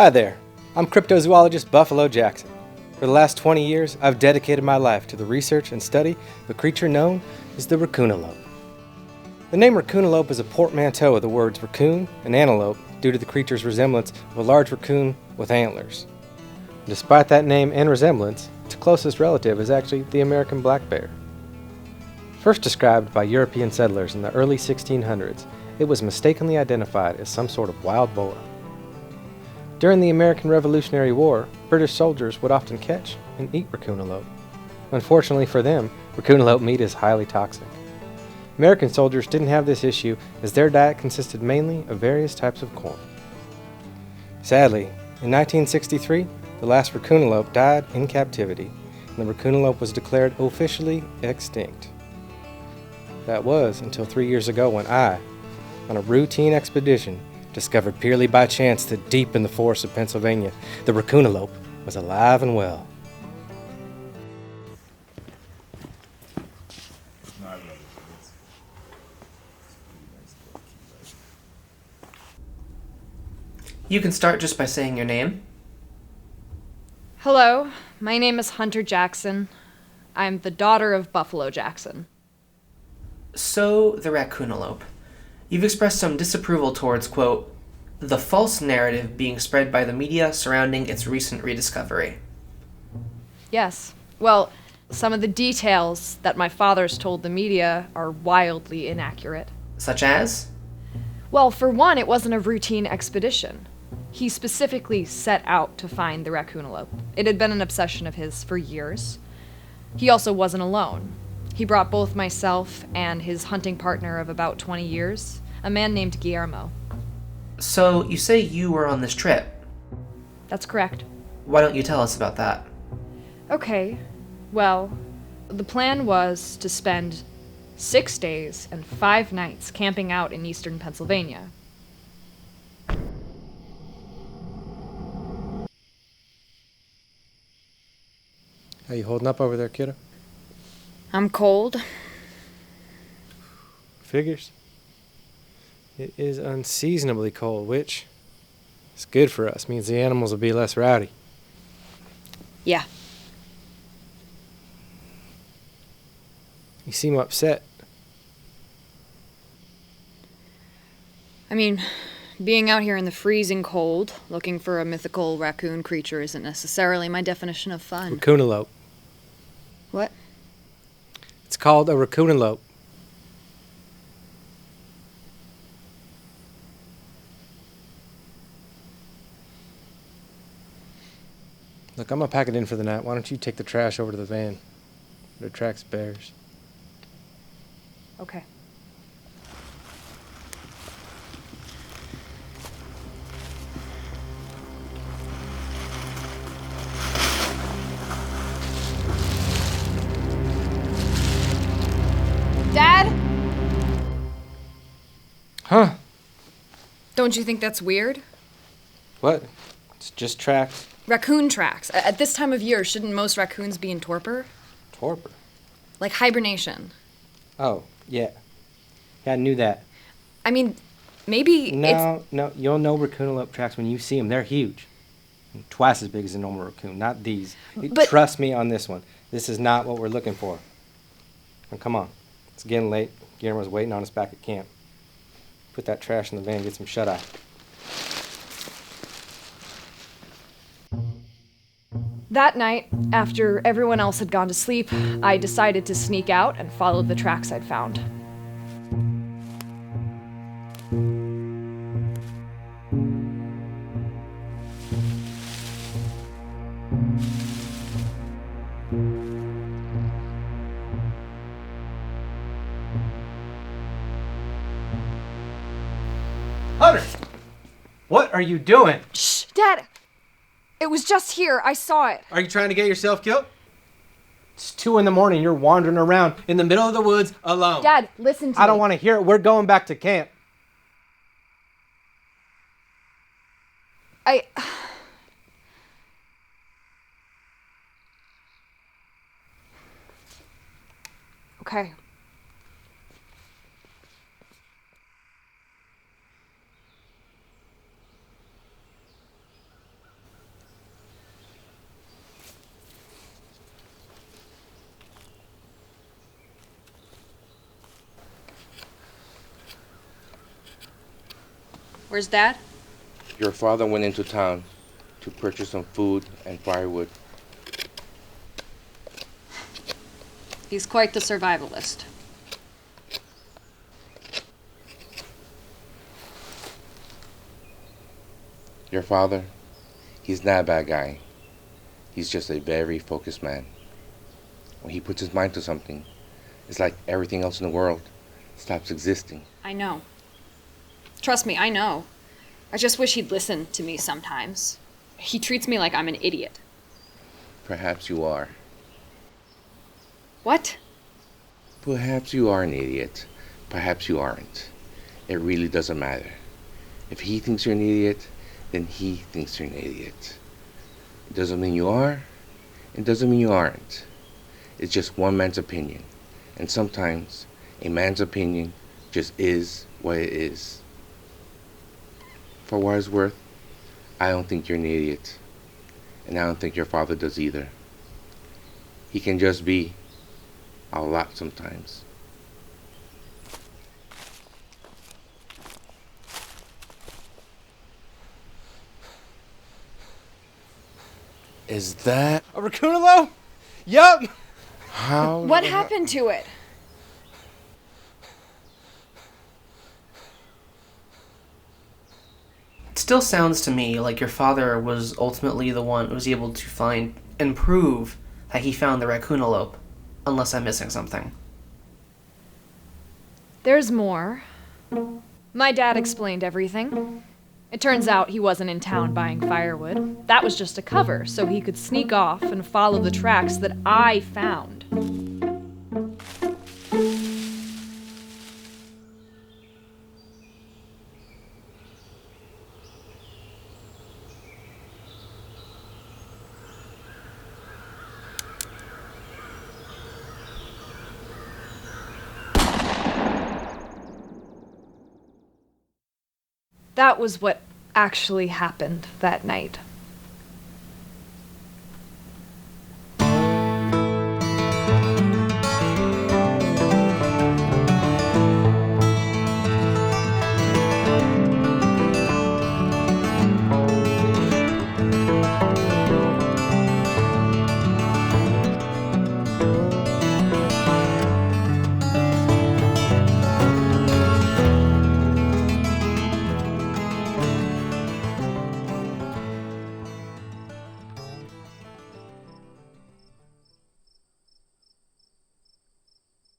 Hi there, I'm cryptozoologist Buffalo Jackson. For the last 20 years, I've dedicated my life to the research and study of a creature known as the Raccoonalope. The name Raccoonalope is a portmanteau of the words raccoon and antelope due to the creature's resemblance of a large raccoon with antlers. Despite that name and resemblance, its closest relative is actually the American black bear. First described by European settlers in the early 1600s, it was mistakenly identified as some sort of wild boar. During the American Revolutionary War, British soldiers would often catch and eat raccoonalope. Unfortunately for them, raccoonalope meat is highly toxic. American soldiers didn't have this issue as their diet consisted mainly of various types of corn. Sadly, in 1963, the last raccoonalope died in captivity, and the raccoonalope was declared officially extinct. That was until 3 years ago when I, on a routine expedition, discovered purely by chance that deep in the forests of Pennsylvania, the raccoonalope was alive and well. You can start just by saying your name. Hello, my name is Hunter Jackson. I'm the daughter of Buffalo Jackson. So, the Raccoonalope. You've expressed some disapproval towards, quote, the false narrative being spread by the media surrounding its recent rediscovery. Yes. Well, some of the details that my father's told the media are wildly inaccurate. Such as? Well, for one, it wasn't a routine expedition. He specifically set out to find the Raccoonalope. It had been an obsession of his for years. He also wasn't alone. He brought both myself and his hunting partner of about 20 years, a man named Guillermo. So, you say you were on this trip. That's correct. Why don't you tell us about that? Okay, well, the plan was to spend 6 days and 5 nights camping out in eastern Pennsylvania. How you holding up over there, kiddo? I'm cold. Figures. It is unseasonably cold, which is good for us. Means the animals will be less rowdy. Yeah. You seem upset. I mean, being out here in the freezing cold, looking for a mythical raccoon creature isn't necessarily my definition of fun. Raccoonalope. What? It's called a raccoonalope. Look, I'm gonna pack it in for the night. Why don't you take the trash over to the van? It attracts bears. Okay. Dad? Huh? Don't you think that's weird? What? It's just tracks. Raccoon tracks. At this time of year, shouldn't most raccoons be in torpor? Torpor? Like hibernation. Oh, yeah. Yeah, I knew that. I mean, maybe No, you'll know raccoonalope tracks when you see them. They're huge. Twice as big as a normal raccoon, not these. But trust me on this one. This is not what we're looking for. Now, come on. It's getting late. Guillermo's waiting on us back at camp. Put that trash in the van and get some shut-eye. That night, after everyone else had gone to sleep, I decided to sneak out and follow the tracks I'd found. Hunter! What are you doing? Shh! Dad! It was just here. I saw it. Are you trying to get yourself killed? It's 2 a.m. You're wandering around in the middle of the woods alone. Dad, listen to me. I don't want to hear it. We're going back to camp. Okay. Where's Dad? Your father went into town to purchase some food and firewood. He's quite the survivalist. Your father, he's not a bad guy. He's just a very focused man. When he puts his mind to something, it's like everything else in the world stops existing. I know. Trust me, I know. I just wish he'd listen to me sometimes. He treats me like I'm an idiot. Perhaps you are. What? Perhaps you are an idiot. Perhaps you aren't. It really doesn't matter. If he thinks you're an idiot, then he thinks you're an idiot. It doesn't mean you are. It doesn't mean you aren't. It's just one man's opinion. And sometimes a man's opinion just is what it is. For what it's worth, I don't think you're an idiot. And I don't think your father does either. He can just be a lot sometimes. Is that A Raccoonalope? Yup! how? What happened to it? It still sounds to me like your father was ultimately the one who was able to find and prove that he found the Raccoonalope, unless I'm missing something. There's more. My dad explained everything. It turns out he wasn't in town buying firewood. That was just a cover, so he could sneak off and follow the tracks that I found. That was what actually happened that night.